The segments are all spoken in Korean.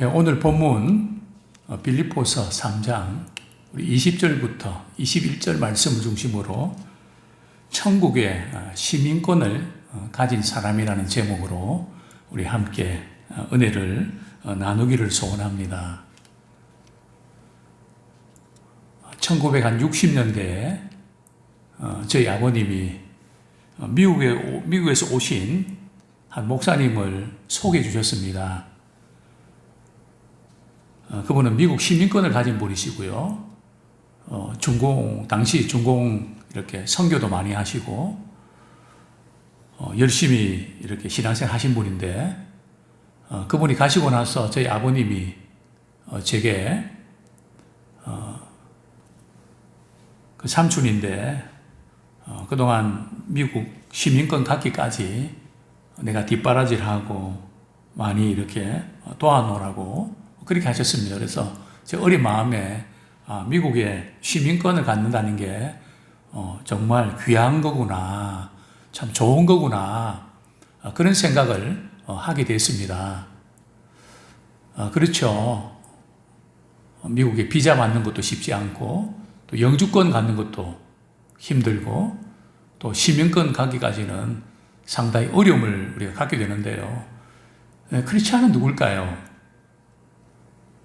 오늘 본문 빌립보서 3장 20절부터 21절 말씀을 중심으로 천국의 시민권을 가진 사람이라는 제목으로 우리 함께 은혜를 나누기를 소원합니다. 1960년대에 저희 아버님이 미국에서 오신 한 목사님을 소개해 주셨습니다. 그분은 미국 시민권을 가진 분이시고요. 당시 중공 이렇게 선교도 많이 하시고, 열심히 이렇게 신앙생활 하신 분인데, 그분이 가시고 나서 저희 아버님이 제게, 그 삼촌인데, 그동안 미국 시민권 갖기까지 내가 뒷바라지를 많이 이렇게 도와놓으라고 그렇게 하셨습니다. 그래서 제 어린 마음에 미국의 시민권을 갖는다는 게 정말 귀한 거구나, 참 좋은 거구나, 그런 생각을 하게 됐습니다. 그렇죠. 미국에 비자 받는 것도 쉽지 않고, 또 영주권 갖는 것도 힘들고, 또 시민권 갖기까지는 상당히 어려움을 우리가 갖게 되는데요. 크리스찬은 누굴까요?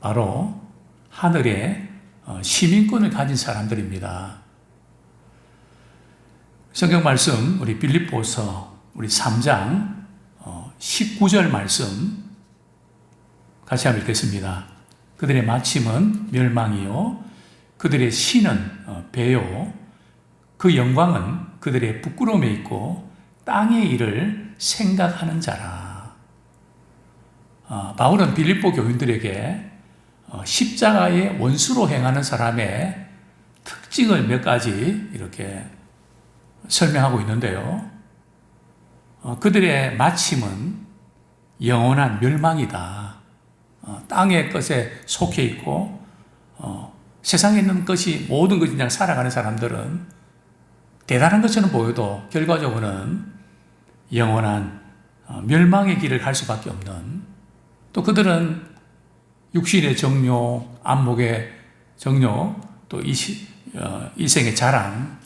바로 하늘의 시민권을 가진 사람들입니다. 성경 말씀 우리 빌립보서 우리 3장 19절 말씀 같이 한번 읽겠습니다. 그들의 마침은 멸망이요 그들의 신은 배요 그 영광은 그들의 부끄러움에 있고 땅의 일을 생각하는 자라. 바울은 빌립보 교인들에게 십자가의 원수로 행하는 사람의 특징을 몇 가지 이렇게 설명하고 있는데요. 그들의 마침은 영원한 멸망이다. 땅의 것에 속해 있고 세상에 있는 것이 모든 것이 그냥 살아가는 사람들은 대단한 것처럼 보여도 결과적으로는 영원한 멸망의 길을 갈 수밖에 없는, 또 그들은 육신의 정욕, 안목의 정욕, 또 이생의 자랑,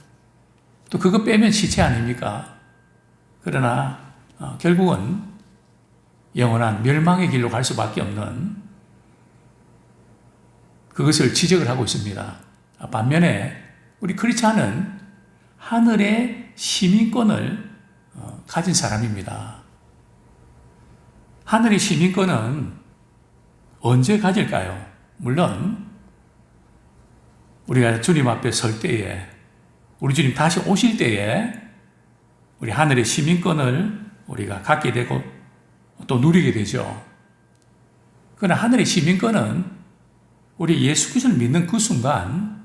또 그거 빼면 시체 아닙니까? 그러나 결국은 영원한 멸망의 길로 갈 수밖에 없는 그것을 지적을 하고 있습니다. 반면에 우리 크리스찬은 하늘의 시민권을 가진 사람입니다. 하늘의 시민권은 언제 가질까요? 물론 우리가 주님 앞에 설 때에, 우리 주님 다시 오실 때에 우리 하늘의 시민권을 우리가 갖게 되고 또 누리게 되죠. 그러나 하늘의 시민권은 우리 예수 그리스도를 믿는 그 순간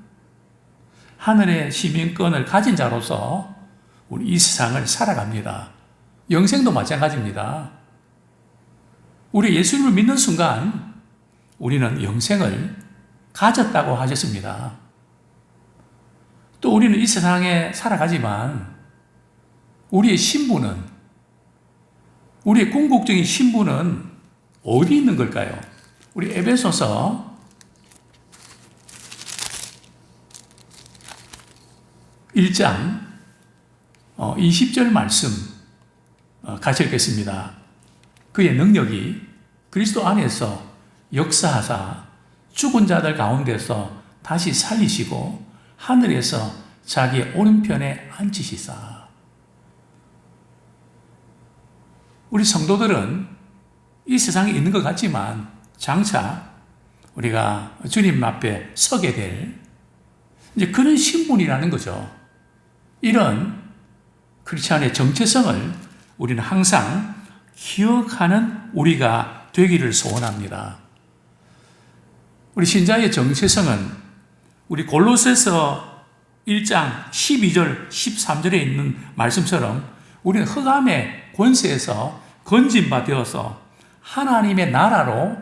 하늘의 시민권을 가진 자로서 우리 이 세상을 살아갑니다. 영생도 마찬가지입니다. 우리 예수님을 믿는 순간 우리는 영생을 가졌다고 하셨습니다. 또 우리는 이 세상에 살아가지만 우리의 신분은, 우리의 궁극적인 신분은 어디 있는 걸까요? 우리 에베소서 1장 20절 말씀 같이 읽겠습니다. 그의 능력이 그리스도 안에서 역사하사 죽은 자들 가운데서 다시 살리시고 하늘에서 자기의 오른편에 앉히시사. 우리 성도들은 이 세상에 있는 것 같지만 장차 우리가 주님 앞에 서게 될 이제 그런 신분이라는 거죠. 이런 크리스찬의 정체성을 우리는 항상 기억하는 우리가 되기를 소원합니다. 우리 신자의 정체성은 우리 골로새서 1장 12절 13절에 있는 말씀처럼 우리는 흑암의 권세에서 건진 바 되어서 하나님의 나라로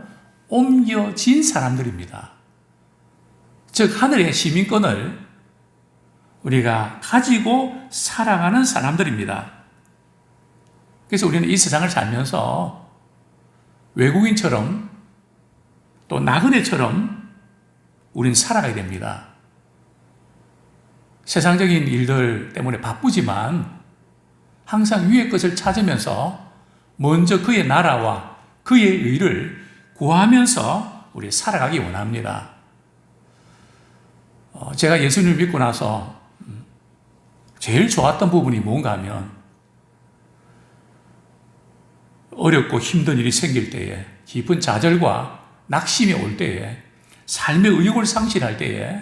옮겨진 사람들입니다. 즉 하늘의 시민권을 우리가 가지고 살아가는 사람들입니다. 그래서 우리는 이 세상을 살면서 외국인처럼 또 나그네처럼 우리는 살아가야 됩니다. 세상적인 일들 때문에 바쁘지만 항상 위의 것을 찾으면서 먼저 그의 나라와 그의 의를 구하면서 우리 살아가기 원합니다. 제가 예수님을 믿고 나서 제일 좋았던 부분이 뭔가 하면 어렵고 힘든 일이 생길 때에 깊은 좌절과 낙심이 올 때에 삶의 의욕을 상실할 때에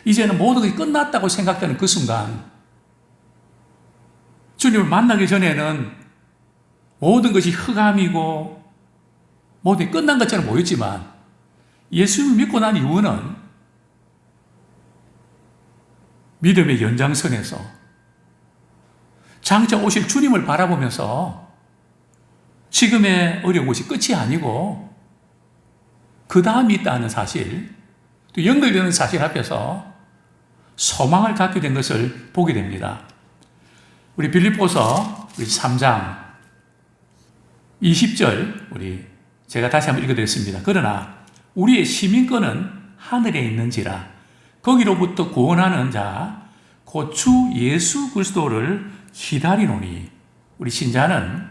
이제는 모든 것이 끝났다고 생각되는 그 순간 주님을 만나기 전에는 모든 것이 흑암이고 모든 게 끝난 것처럼 보였지만 예수님을 믿고 난 이후는 믿음의 연장선에서 장차 오실 주님을 바라보면서 지금의 어려운 것이 끝이 아니고 그 다음이 있다는 사실, 또 연결되는 사실 앞에서 소망을 갖게 된 것을 보게 됩니다. 우리 빌립보서 3장 20절 제가 다시 한번 읽어드렸습니다. 그러나 우리의 시민권은 하늘에 있는지라 거기로부터 구원하는 자 곧 주 예수 그리스도를 기다리노니. 우리 신자는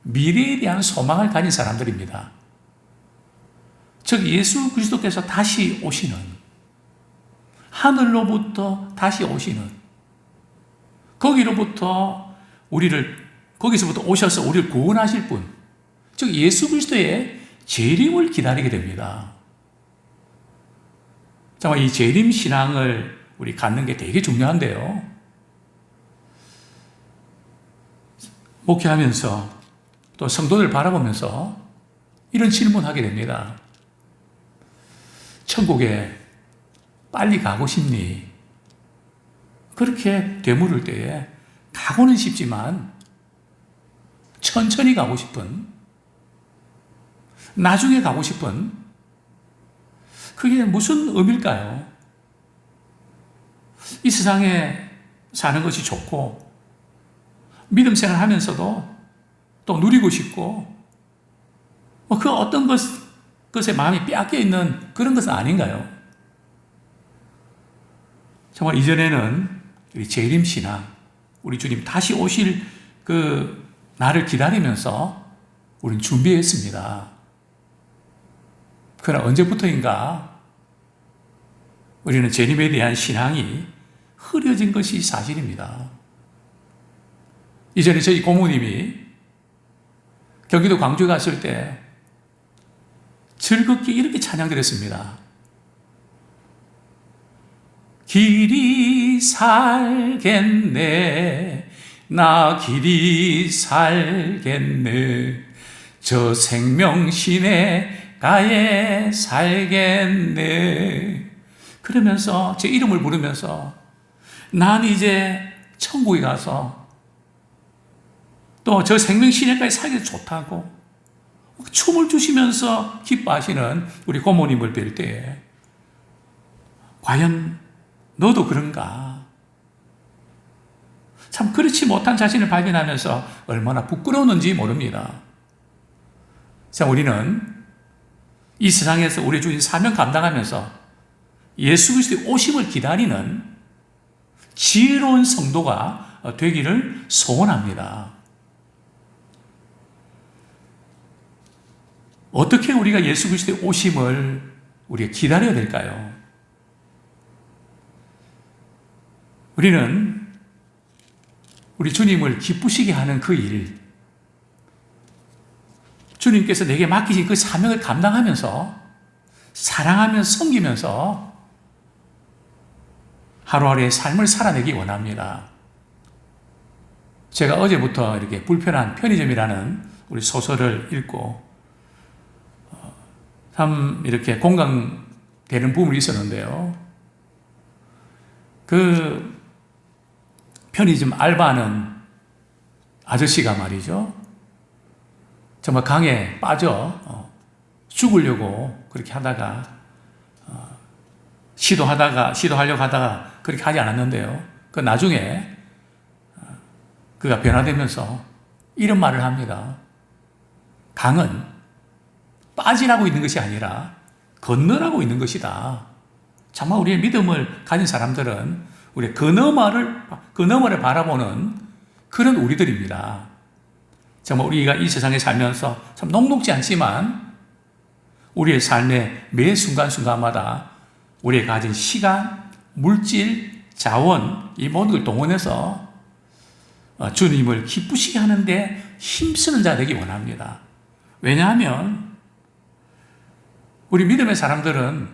미래에 대한 소망을 가진 사람들입니다. 즉 예수 그리스도께서 다시 오시는, 하늘로부터 다시 오시는, 거기서부터 오셔서 우리를 구원하실 분, 즉 예수 그리스도의 재림을 기다리게 됩니다. 정말 이 재림 신앙을 우리 갖는 게 되게 중요한데요. 목회하면서 또 성도들 바라보면서 이런 질문하게 됩니다. 천국에 빨리 가고 싶니? 그렇게 되물을 때에 가고는 싶지만 천천히 가고 싶은, 나중에 가고 싶은, 그게 무슨 의미일까요? 이 세상에 사는 것이 좋고 믿음 생활 하면서도 또 누리고 싶고 그 어떤 것에 마음이 빼앗겨 있는 그런 것은 아닌가요? 정말 이전에는 우리 재림신앙, 우리 주님 다시 오실 그 날을 기다리면서 우리는 준비했습니다. 그러나 언제부터인가 우리는 재림에 대한 신앙이 흐려진 것이 사실입니다. 이전에 저희 고모님이 경기도 광주에 갔을 때 즐겁게 이렇게 찬양드렸습니다. 길이 살겠네, 나 길이 살겠네, 저 생명시내 가에 살겠네. 그러면서 제 이름을 부르면서 난 이제 천국에 가서 또 저 생명시내까지 살기 좋다고 춤을 추시면서 기뻐하시는 우리 고모님을 뵐 때에 과연 너도 그런가? 참 그렇지 못한 자신을 발견하면서 얼마나 부끄러웠는지 모릅니다. 자, 우리는 이 세상에서 우리 주인 사명 감당하면서 예수 그리스도의 오심을 기다리는 지혜로운 성도가 되기를 소원합니다. 어떻게 우리가 예수 그리스도의 오심을 우리가 기다려야 될까요? 우리는 우리 주님을 기쁘시게 하는 그 일, 주님께서 내게 맡기신 그 사명을 감당하면서 사랑하면서 섬기면서 하루하루의 삶을 살아내기 원합니다. 제가 어제부터 이렇게 불편한 편의점이라는 우리 소설을 읽고 참 이렇게 공감되는 부분이 있었는데요. 그 편의점 알바하는 아저씨가 말이죠. 정말 강에 빠져 죽으려고 그렇게 하다가 시도하려고 하다가 그렇게 하지 않았는데요. 그 나중에 그가 변화되면서 이런 말을 합니다. 강은 빠지라고 있는 것이 아니라 건너라고 있는 것이다. 정말 우리의 믿음을 가진 사람들은 우리 그 너머를 바라보는 그런 우리들입니다. 정말 우리가 이 세상에 살면서 참 녹록지 않지만 우리의 삶의 매 순간순간마다 우리가 가진 시간, 물질, 자원, 이 모든 걸 동원해서 주님을 기쁘시게 하는데 힘쓰는 자 되기 원합니다. 왜냐하면 우리 믿음의 사람들은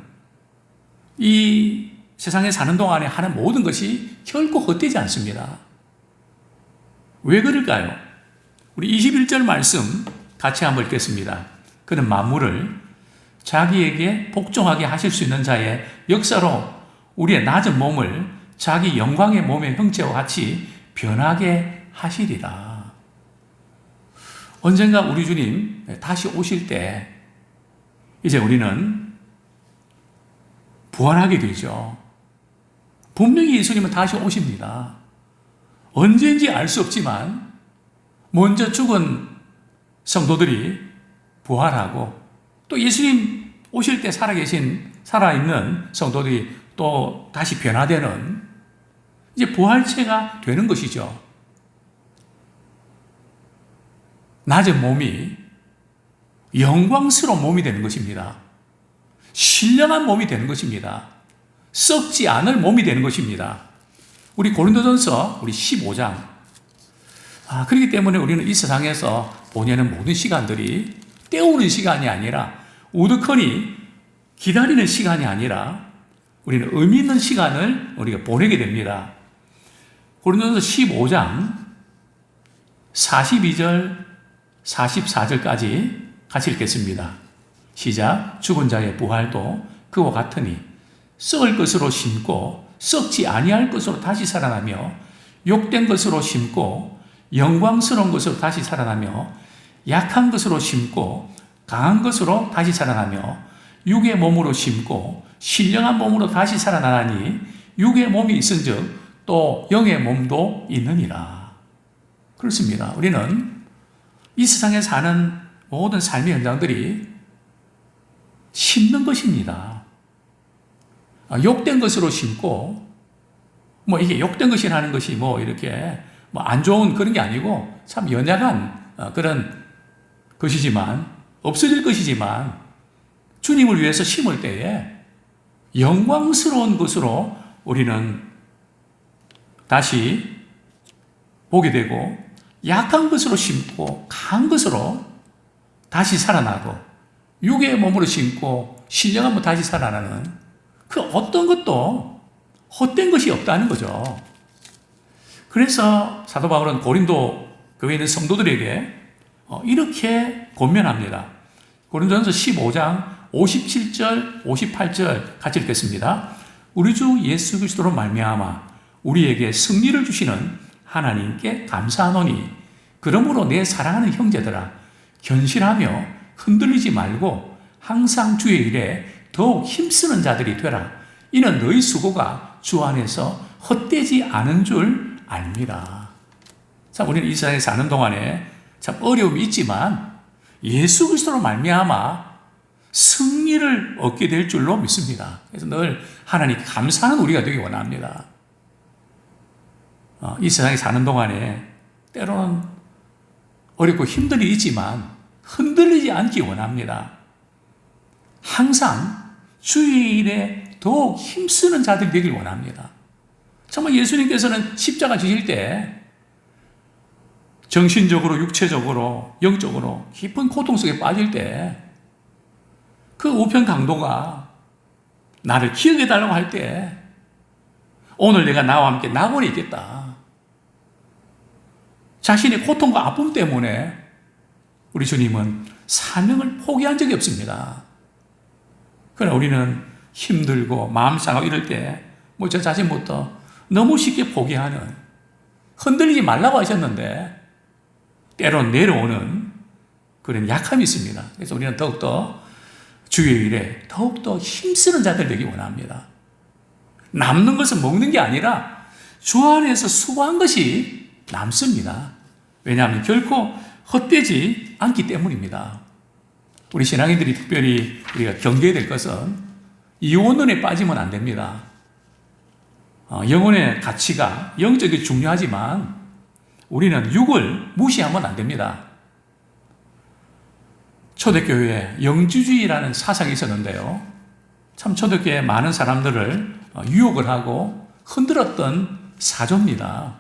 이 세상에 사는 동안에 하는 모든 것이 결코 헛되지 않습니다. 왜 그럴까요? 우리 21절 말씀 같이 한번 읽겠습니다. 그는 만물을 자기에게 복종하게 하실 수 있는 자의 역사로 우리의 낮은 몸을 자기 영광의 몸의 형체와 같이 변하게 하시리라. 언젠가 우리 주님 다시 오실 때 이제 우리는 부활하게 되죠. 분명히 예수님은 다시 오십니다. 언제인지 알 수 없지만 먼저 죽은 성도들이 부활하고 또 예수님 오실 때 살아있는 성도들이 또 다시 변화되는 이제 부활체가 되는 것이죠. 낮은 몸이 영광스러운 몸이 되는 것입니다. 신령한 몸이 되는 것입니다. 썩지 않을 몸이 되는 것입니다. 우리 고린도전서 우리 15장. 그렇기 때문에 우리는 이 세상에서 보내는 모든 시간들이 때우는 시간이 아니라 우두커니 기다리는 시간이 아니라 우리는 의미 있는 시간을 우리가 보내게 됩니다. 고린도전서 15장 42절 44절까지 같이 읽겠습니다. 시작. 죽은 자의 부활도 그와 같으니 썩을 것으로 심고 썩지 아니할 것으로 다시 살아나며 욕된 것으로 심고 영광스러운 것으로 다시 살아나며 약한 것으로 심고 강한 것으로 다시 살아나며 육의 몸으로 심고 신령한 몸으로 다시 살아나니 육의 몸이 있은즉 또 영의 몸도 있느니라. 그렇습니다. 우리는 이 세상에 사는 모든 삶의 현장들이 심는 것입니다. 욕된 것으로 심고, 이게 욕된 것이라는 것이 이렇게 안 좋은 그런 게 아니고 참 연약한 그런 것이지만, 없어질 것이지만, 주님을 위해서 심을 때에 영광스러운 것으로 우리는 다시 보게 되고, 약한 것으로 심고 강한 것으로 다시 살아나고 육의 몸으로 심고 신령한 몸으로 다시 살아나는 그 어떤 것도 헛된 것이 없다는 거죠. 그래서 사도 바울은 고린도 교회에 있는 성도들에게 이렇게 권면합니다. 고린도전서 15장 57절 58절 같이 읽겠습니다. 우리 주 예수 그리스도로 말미암아 우리에게 승리를 주시는 하나님께 감사하노니 그러므로 내 사랑하는 형제들아 견실하며 흔들리지 말고 항상 주의 일에 더욱 힘쓰는 자들이 되라. 이는 너희 수고가 주 안에서 헛되지 않은 줄 압니다. 참 우리는 이 세상에 사는 동안에 참 어려움이 있지만 예수 그리스도로 말미암아 승리를 얻게 될 줄로 믿습니다. 그래서 늘 하나님 감사하는 우리가 되기 원합니다. 이 세상에 사는 동안에 때로는 어렵고 힘든 일이 있지만 흔들리지 않기 원합니다. 항상 주의 일에 더욱 힘쓰는 자들이 되길 원합니다. 정말 예수님께서는 십자가 지실 때 정신적으로, 육체적으로, 영적으로 깊은 고통 속에 빠질 때 그 우편 강도가 나를 기억해 달라고 할 때 오늘 내가 나와 함께 낙원에 있겠다. 자신의 고통과 아픔 때문에 우리 주님은 사명을 포기한 적이 없습니다. 그러나 우리는 힘들고 마음 상하고 이럴 때 저 자신부터 너무 쉽게 포기하는, 흔들리지 말라고 하셨는데 때론 내려오는 그런 약함이 있습니다. 그래서 우리는 더욱더 주의 일에 더욱더 힘쓰는 자들 되기 원합니다. 남는 것은 먹는 게 아니라 주 안에서 수고한 것이 남습니다. 왜냐하면 결코 헛되지 않기 때문입니다. 우리 신앙인들이 특별히 우리가 경계해야 될 것은 이혼론에 빠지면 안 됩니다. 영혼의 가치가 영적이 중요하지만 우리는 육을 무시하면 안 됩니다. 초대교회에 영주주의라는 사상이 있었는데요. 참 초대교회에 많은 사람들을 유혹을 하고 흔들었던 사조입니다.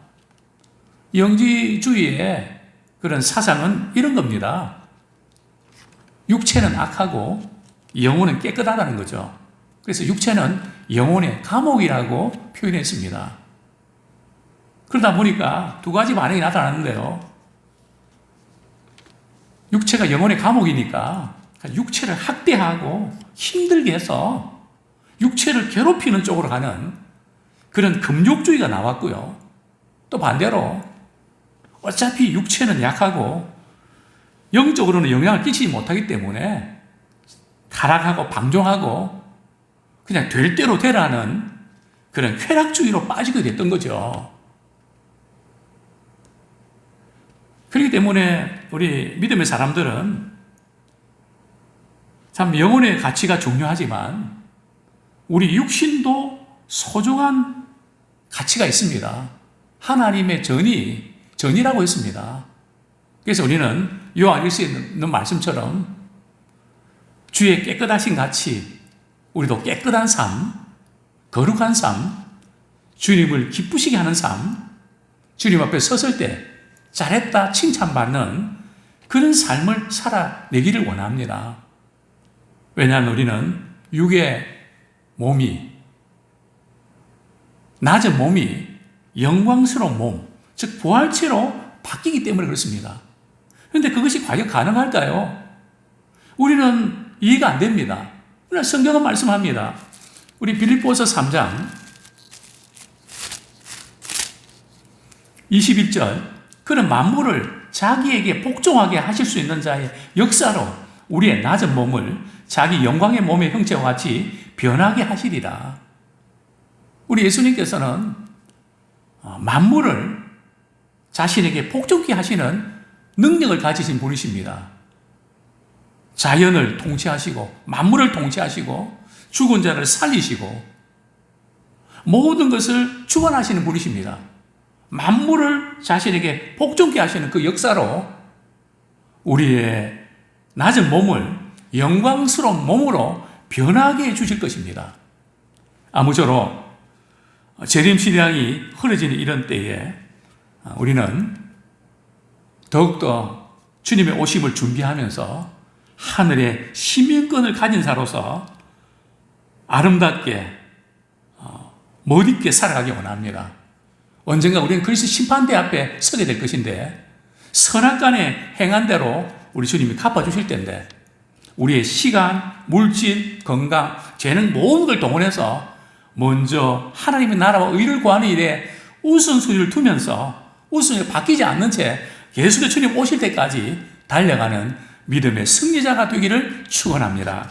영지주의의 그런 사상은 이런 겁니다. 육체는 악하고 영혼은 깨끗하다는 거죠. 그래서 육체는 영혼의 감옥이라고 표현했습니다. 그러다 보니까 두 가지 반응이 나타나는데요. 육체가 영혼의 감옥이니까 육체를 학대하고 힘들게 해서 육체를 괴롭히는 쪽으로 가는 그런 금욕주의가 나왔고요. 또 반대로 어차피 육체는 약하고 영적으로는 영향을 끼치지 못하기 때문에 타락하고 방종하고 그냥 될 대로 되라는 그런 쾌락주의로 빠지게 됐던 거죠. 그렇기 때문에 우리 믿음의 사람들은 참 영혼의 가치가 중요하지만 우리 육신도 소중한 가치가 있습니다. 하나님의 전이라고 했습니다. 그래서 우리는 요한 1서에 있는 말씀처럼 주의 깨끗하신 가치, 우리도 깨끗한 삶, 거룩한 삶, 주님을 기쁘시게 하는 삶, 주님 앞에 섰을 때 잘했다 칭찬받는 그런 삶을 살아내기를 원합니다. 왜냐하면 우리는 육의 몸이, 낮은 몸이 영광스러운 몸, 즉 부활체로 바뀌기 때문에 그렇습니다. 그런데 그것이 과연 가능할까요? 우리는 이해가 안 됩니다. 그러나 성경은 말씀합니다. 우리 빌립보서 3장 21절, 그는 만물을 자기에게 복종하게 하실 수 있는 자의 역사로 우리의 낮은 몸을 자기 영광의 몸의 형체와 같이 변하게 하시리라. 우리 예수님께서는 만물을 자신에게 복종케 하시는 능력을 가지신 분이십니다. 자연을 통치하시고 만물을 통치하시고 죽은 자를 살리시고 모든 것을 주관하시는 분이십니다. 만물을 자신에게 복종케 하시는 그 역사로 우리의 낮은 몸을 영광스러운 몸으로 변하게 해주실 것입니다. 아무쪼록 재림신앙이 흐려지는 이런 때에 우리는 더욱더 주님의 오심을 준비하면서 하늘의 시민권을 가진 자로서 아름답게 멋있게 살아가기 원합니다. 언젠가 우리는 그리스도 심판대 앞에 서게 될 것인데 선악간에 행한 대로 우리 주님이 갚아주실 텐데 우리의 시간, 물질, 건강, 재능 모든 걸 동원해서 먼저 하나님의 나라와 의를 구하는 일에 우선순위를 두면서 우선순위가 바뀌지 않는 채 예수의 주님 오실 때까지 달려가는 믿음의 승리자가 되기를 축원합니다.